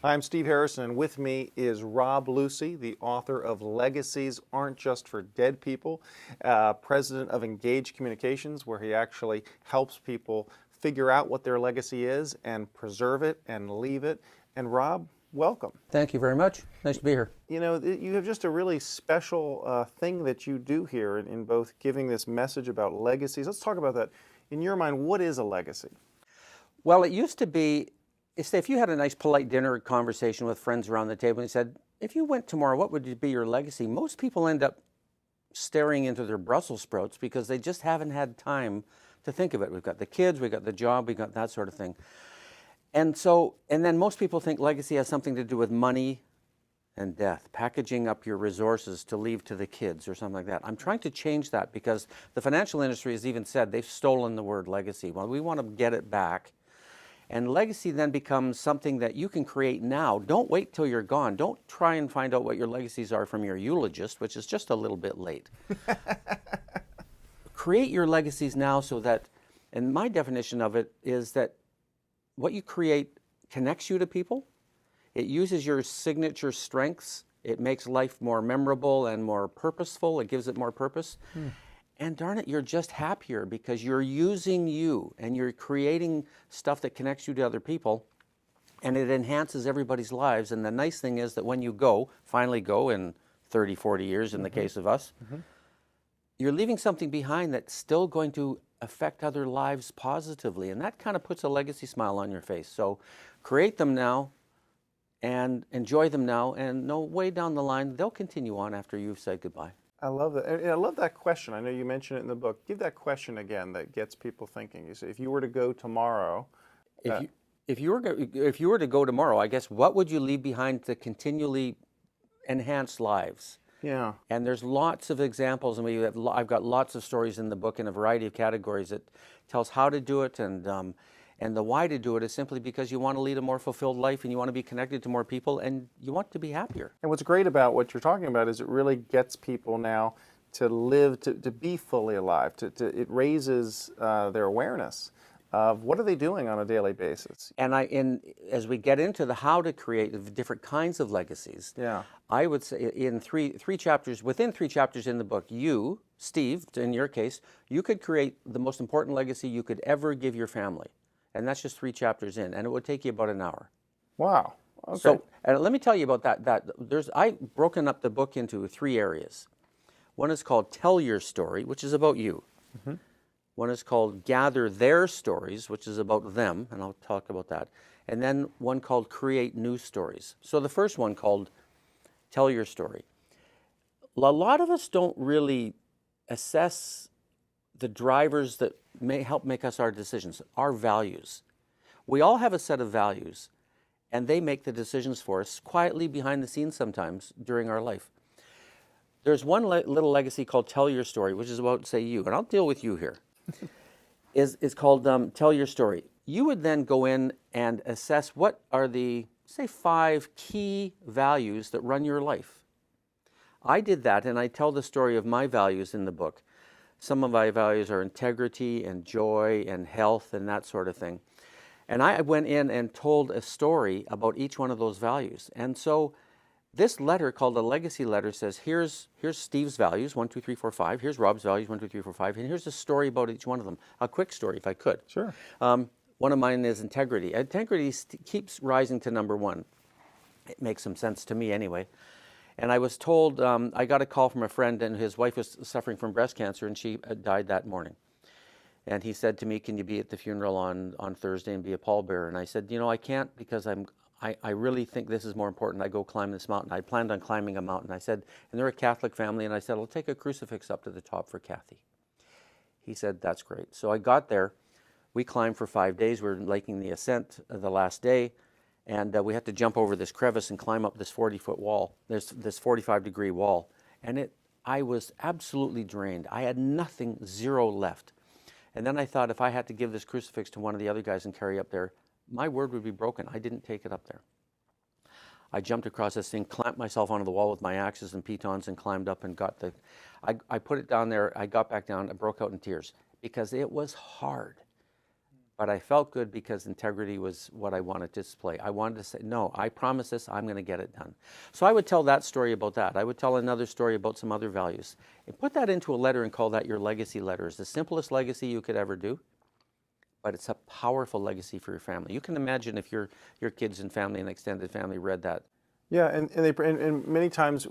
I'm Steve Harrison, and with me is Robb Lucy, the author of Legacies Aren't Just for Dead People, president of Engage Communications, where he actually helps people figure out what their legacy is and preserve it and leave it. And Robb, welcome. Thank you very much. Nice to be here. You know, you have just a really special thing that you do here in both giving this message about legacies. Let's talk about that. In your mind, what is a legacy? Well, it used to be, if you had a nice polite dinner conversation with friends around the table and you said, if you went tomorrow, what would be your legacy? Most people end up staring into their Brussels sprouts because they just haven't had time to think of it. We've got the kids, we've got the job, we've got that sort of thing. And then most people think legacy has something to do with money and death, packaging up your resources to leave to the kids or something like that. I'm trying to change that because the financial industry has even said they've stolen the word legacy. Well, we want to get it back. And legacy then becomes something that you can create now. Don't wait till you're gone. Don't try and find out what your legacies are from your eulogist, which is just a little bit late. Create your legacies now so that, and my definition of it is that what you create connects you to people. It uses your signature strengths. It makes life more memorable and more purposeful. It gives it more purpose. And darn it, you're just happier because you're using you and you're creating stuff that connects you to other people, and it enhances everybody's lives. And the nice thing is that when you finally go in 30, 40 years in the case of us, you're leaving something behind that's still going to affect other lives positively. And that kind of puts a legacy smile on your face. So create them now and enjoy them now, and know way down the line, they'll continue on after you've said goodbye. I love that. And I love that question. I know you mentioned it in the book. Give that question again that gets people thinking. You say, if you were to go tomorrow. If you were to go tomorrow, I guess, what would you leave behind to continually enhance lives? Yeah. And there's lots of examples, and I've got lots of stories in the book in a variety of categories that tells how to do it, and the why to do it is simply because you want to lead a more fulfilled life and you want to be connected to more people and you want to be happier. And what's great about what you're talking about is it really gets people now to live, to be fully alive. It raises their awareness of what are they doing on a daily basis. And as we get into the how to create the different kinds of legacies, I would say in three chapters, within 3 chapters in the book, you, Steve, in your case, you could create the most important legacy you could ever give your family. And that's just 3 chapters in, and it would take you about an hour. Wow. Okay. So, and let me tell you about that. I've broken up the book into 3 areas. One is called Tell Your Story, which is about you. One is called Gather Their Stories, which is about them, and I'll talk about that. And then one called Create New Stories. So the first one called Tell Your Story. A lot of us don't really assess the drivers that may help make us our decisions, our values. We all have a set of values, and they make the decisions for us quietly behind the scenes sometimes during our life. There's one little legacy called Tell Your Story, which is about, say, you, and I'll deal with you here. It's called Tell Your Story. You would then go in and assess what are the, say, 5 key values that run your life. I did that, and I tell the story of my values in the book. Some of my values are integrity and joy and health and that sort of thing. And I went in and told a story about each one of those values. And so this letter, called a legacy letter, says, here's Steve's values, 1, 2, 3, 4, 5. Here's Robb's values, 1, 2, 3, 4, 5. And here's a story about each one of them. A quick story, if I could. Sure. One of mine is integrity. Integrity keeps rising to number 1. It makes some sense to me anyway. And I was told, I got a call from a friend, and his wife was suffering from breast cancer, and she died that morning. And he said to me, can you be at the funeral on Thursday and be a pallbearer? And I said, I can't, because I really think this is more important. I go climb this mountain. I planned on climbing a mountain. I said, and they're a Catholic family, and I said, I'll take a crucifix up to the top for Kathy. He said, that's great. So I got there. We climbed for 5 days. We were making the ascent the last day. And we had to jump over this crevice and climb up this 40-foot wall, this 45-degree wall. And I was absolutely drained. I had nothing, 0 left. And then I thought, if I had to give this crucifix to one of the other guys and carry up there, my word would be broken. I didn't take it up there. I jumped across this thing, clamped myself onto the wall with my axes and pitons, and climbed up and got I put it down there. I got back down. I broke out in tears because it was hard. but I felt good because integrity was what I wanted to display. I wanted to say, no, I promise this, I'm going to get it done. So I would tell that story about that. I would tell another story about some other values. And put that into a letter and call that your legacy letter. It's the simplest legacy you could ever do, but it's a powerful legacy for your family. You can imagine if your kids and family and extended family read that. Yeah, and many times,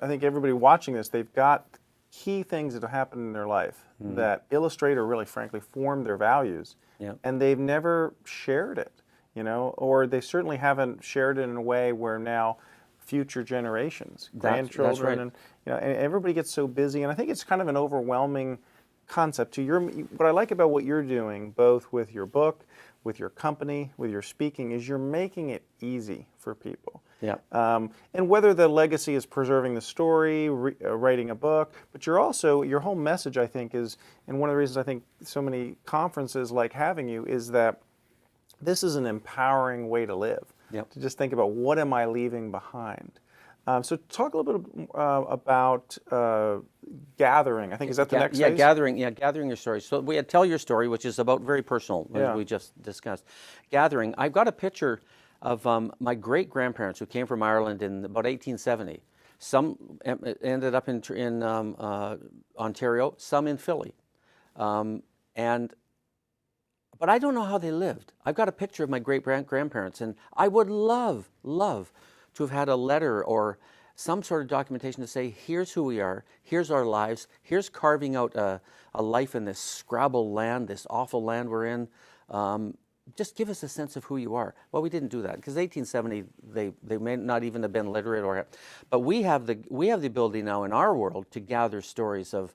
I think everybody watching this, they've got key things that have happened in their life that illustrate or really, frankly, form their values, Yeah. and they've never shared it, or they certainly haven't shared it in a way where now future generations, grandchildren, right. and everybody gets so busy, and I think it's kind of an overwhelming concept. What I like about what you're doing, both with your book, with your company, with your speaking, is you're making it easy for people. Yeah. And whether the legacy is preserving the story, writing a book, but your whole message, I think, is, and one of the reasons I think so many conferences like having you is that this is an empowering way to live. Yep. To just think about, what am I leaving behind? So talk a little bit about gathering. I think, is that the next phase? Gathering your story. So we had Tell Your Story, which is about very personal, as we just discussed. Gathering, I've got a picture of my great-grandparents who came from Ireland in about 1870. Some ended up in Ontario, some in Philly. But I don't know how they lived. I've got a picture of my great-grandparents, and I would love to have had a letter or some sort of documentation to say, here's who we are, here's our lives, here's carving out a life in this Scrabble land, this awful land we're in. Just give us a sense of who you are. Well, we didn't do that because 1870, they may not even have been literate, but we have the ability now in our world to gather stories of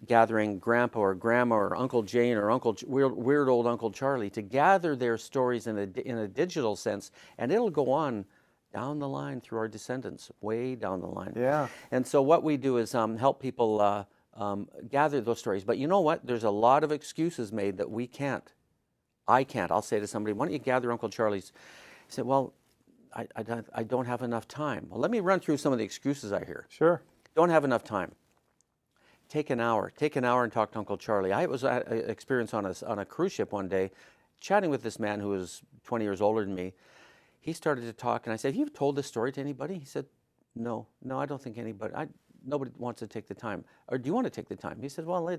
gathering Grandpa or Grandma or Uncle Jane or weird old Uncle Charlie, to gather their stories in a digital sense, and it'll go on down the line through our descendants, way down the line. Yeah. And so what we do is help people gather those stories. But you know what? There's a lot of excuses made that we can't. I can't. I'll say to somebody, why don't you gather Uncle Charlie's? He said, well, I don't have enough time. Well, let me run through some of the excuses I hear. Sure. Don't have enough time. Take an hour. Take an hour and talk to Uncle Charlie. I was an experience on a cruise ship one day, chatting with this man who was 20 years older than me. He started to talk, and I said, have you told this story to anybody? He said, no, I don't think anybody. Nobody wants to take the time. Or do you want to take the time? He said, well,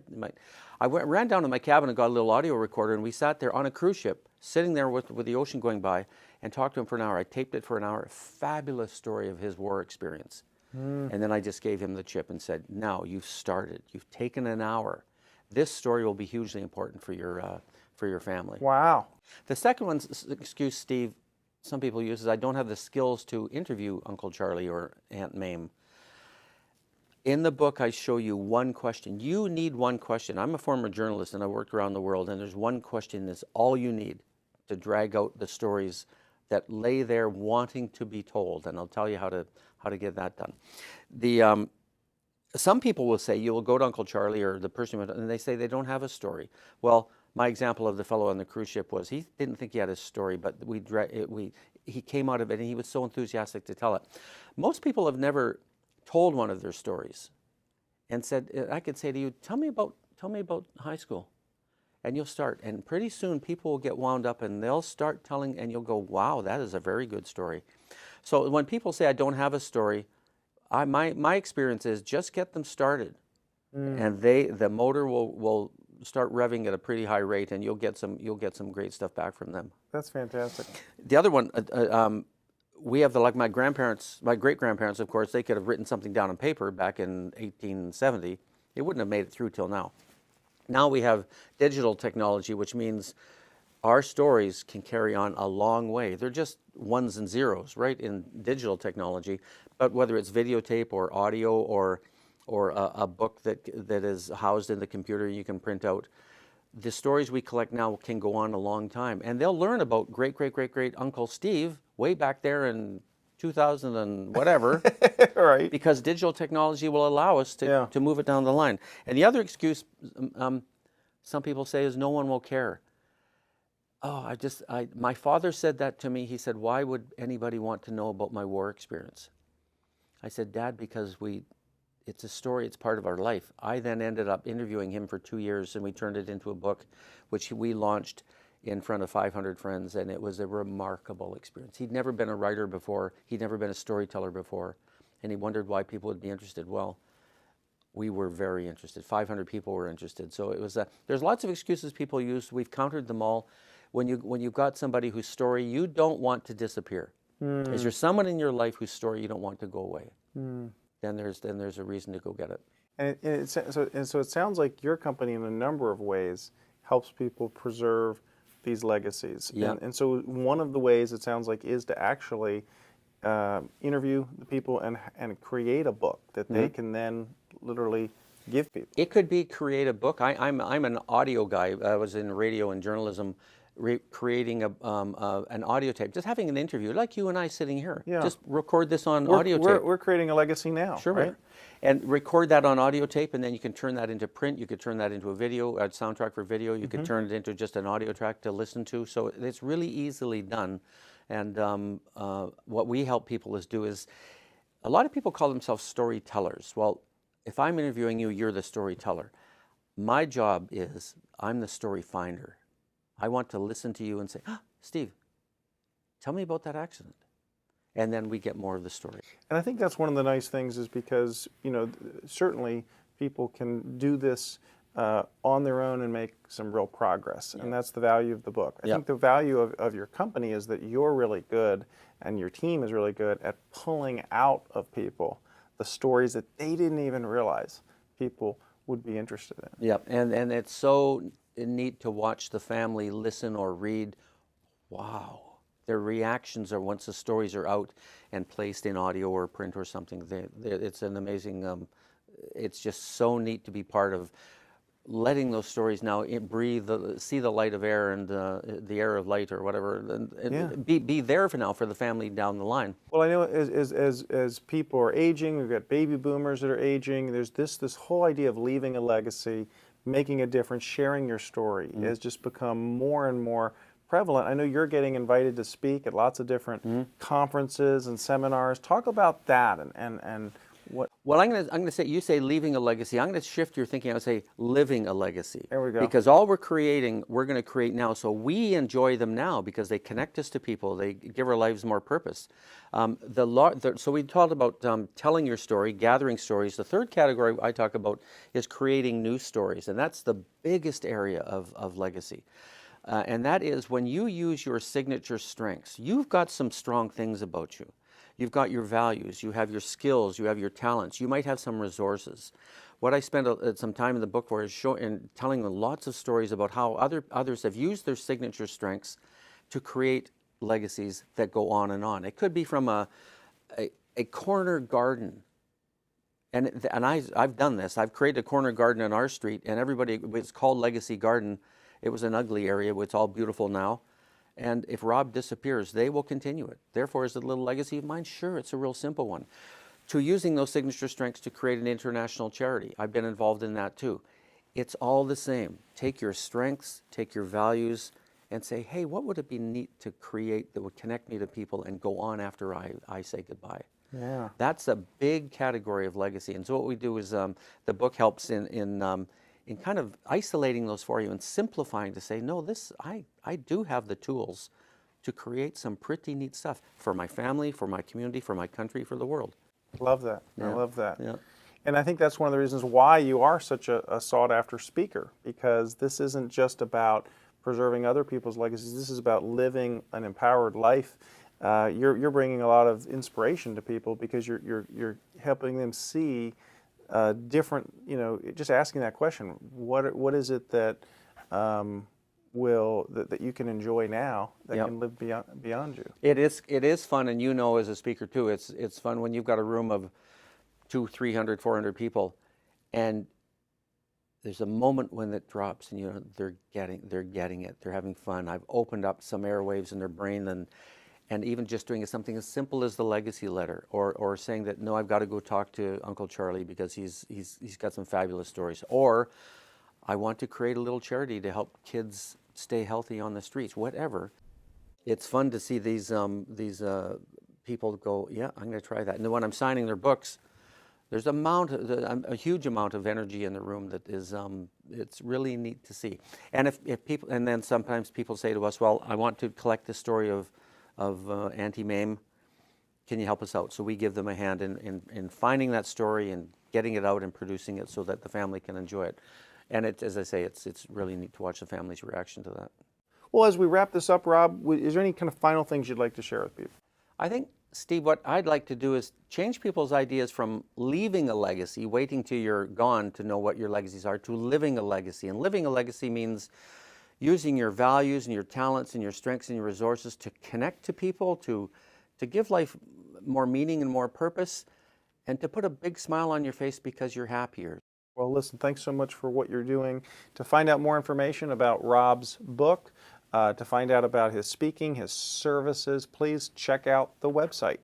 I ran down to my cabin and got a little audio recorder, and we sat there on a cruise ship, sitting there with the ocean going by, and talked to him for an hour. I taped it for an hour. A fabulous story of his war experience. And then I just gave him the chip and said, now you've started. You've taken an hour. This story will be hugely important for your family. Wow. The second one's excuse, Steve, some people use, is I don't have the skills to interview Uncle Charlie or Aunt Mame. In the book, I show you one question. You need one question. I'm a former journalist, and I worked around the world, and there's one question that's all you need to drag out the stories that lay there wanting to be told, and I'll tell you how to get that done. Some people will say, you will go to Uncle Charlie or the person, and they say they don't have a story. Well, my example of the fellow on the cruise ship was he didn't think he had a story, but he came out of it, and he was so enthusiastic to tell it. Most people have never told one of their stories and said, I could say to you, tell me about high school. And you'll start, and pretty soon people will get wound up and they'll start telling, and you'll go, wow, that is a very good story. So when people say I don't have a story, my experience is just get them started, and the motor will start revving at a pretty high rate, and you'll get some great stuff back from them. That's fantastic. The other one, we have my great-grandparents, of course, they could have written something down on paper back in 1870. It wouldn't have made it through till now. Now we have digital technology, which means our stories can carry on a long way. They're just ones and zeros, right, in digital technology. But whether it's videotape or audio or a book that is housed in the computer you can print out, the stories we collect now can go on a long time. And they'll learn about great Uncle Steve way back there in 2000 and whatever, right? Because digital technology will allow us to move it down the line. And the other excuse some people say is no one will care. Oh, my father said that to me. He said, why would anybody want to know about my war experience? I said, Dad, because it's a story, it's part of our life. I then ended up interviewing him for 2 years, and we turned it into a book, which we launched in front of 500 friends, and it was a remarkable experience. He'd never been a writer before. He'd never been a storyteller before, and he wondered why people would be interested. Well, we were very interested. 500 people were interested. So it was. There's lots of excuses people use. We've countered them all. When you've got somebody whose story you don't want to disappear, is there someone in your life whose story you don't want to go away? Then there's a reason to go get it. And so it sounds like your company, in a number of ways, helps people preserve these legacies. Yeah. And so one of the ways it sounds like is to actually interview the people and create a book that they can then literally give people. It could be create a book. I'm an audio guy. I was in radio and journalism, creating an audio tape, just having an interview like you and I sitting here. Yeah. Just record this on audio tape. We're creating a legacy now, Sure, right? And record that on audio tape, and then you can turn that into print. You could turn that into a video, a soundtrack for video. You could turn it into just an audio track to listen to. So it's really easily done. And what we help people do is, a lot of people call themselves storytellers. Well, if I'm interviewing you, you're the storyteller. My job is, I'm the story finder. I want to listen to you and say, Steve, tell me about that accident. And then we get more of the story. And I think that's one of the nice things, is because, certainly people can do this on their own and make some real progress. And that's the value of the book. I think the value of your company is that you're really good, and your team is really good at pulling out of people the stories that they didn't even realize people would be interested in. Yep, and it's so neat to watch the family listen or read. Wow. Their reactions are, once the stories are out and placed in audio or print or something, it's an amazing, it's just so neat to be part of letting those stories now breathe, see the light of air and the air of light or whatever, and be there for now for the family down the line. Well, I know as people are aging, we've got baby boomers that are aging. There's this whole idea of leaving a legacy, making a difference, sharing your story has just become more and more prevalent. I know you're getting invited to speak at lots of different conferences and seminars. Talk about that and what. Well, I'm gonna say, you say leaving a legacy. I'm gonna shift your thinking. I would say living a legacy. There we go. Because all we're creating, we're gonna create now. So we enjoy them now because they connect us to people. They give our lives more purpose. So we talked about telling your story, gathering stories. The third category I talk about is creating new stories, and that's the biggest area of legacy. And that is when you use your signature strengths. You've got some strong things about you. You've got your values, you have your skills, you have your talents, you might have some resources. What I spent some time in the book for is telling them lots of stories about how others have used their signature strengths to create legacies that go on and on. It could be from a corner garden. And I've done this. I've created a corner garden on our street, and it's called Legacy Garden. It was an ugly area, but it's all beautiful now. And if Robb disappears, they will continue it. Therefore, is it a little legacy of mine? Sure, it's a real simple one. To using those signature strengths to create an international charity. I've been involved in that too. It's all the same. Take your strengths, take your values, and say, hey, what would it be neat to create that would connect me to people and go on after I say goodbye? Yeah. That's a big category of legacy. And so what we do is the book helps in kind of isolating those for you and simplifying to say, no, I do have the tools to create some pretty neat stuff for my family, for my community, for my country, for the world. Love that. Yeah. I love that. Yeah. And I think that's one of the reasons why you are such a sought-after speaker, because this isn't just about preserving other people's legacies. This is about living an empowered life. You're bringing a lot of inspiration to people because you're helping them see different, just asking that question, what is it that that you can enjoy now that can live beyond you? It is fun, and as a speaker too, it's fun when you've got a room of 200, 300, 400 people, and there's a moment when it drops, and they're getting it, they're having fun. I've opened up some airwaves in their brain, and even just doing something as simple as the legacy letter, or saying that, no, I've got to go talk to Uncle Charlie because he's got some fabulous stories, or I want to create a little charity to help kids stay healthy on the streets. Whatever, it's fun to see these people go, yeah, I'm going to try that. And then when I'm signing their books, There's a huge amount of energy in the room that is, it's really neat to see. And if people, and then sometimes people say to us, well, I want to collect the story of Auntie Mame. Can you help us out? So we give them a hand in finding that story and getting it out and producing it so that the family can enjoy it. And as I say, it's really neat to watch the family's reaction to that. Well, as we wrap this up, Rob, is there any kind of final things you'd like to share with people? I think, Steve, what I'd like to do is change people's ideas from leaving a legacy, waiting till you're gone to know what your legacies are, to living a legacy. And living a legacy means using your values and your talents and your strengths and your resources to connect to people, to give life more meaning and more purpose, and to put a big smile on your face because you're happier. Well, listen, thanks so much for what you're doing. To find out more information about Robb's book, to find out about his speaking, his services, please check out the website.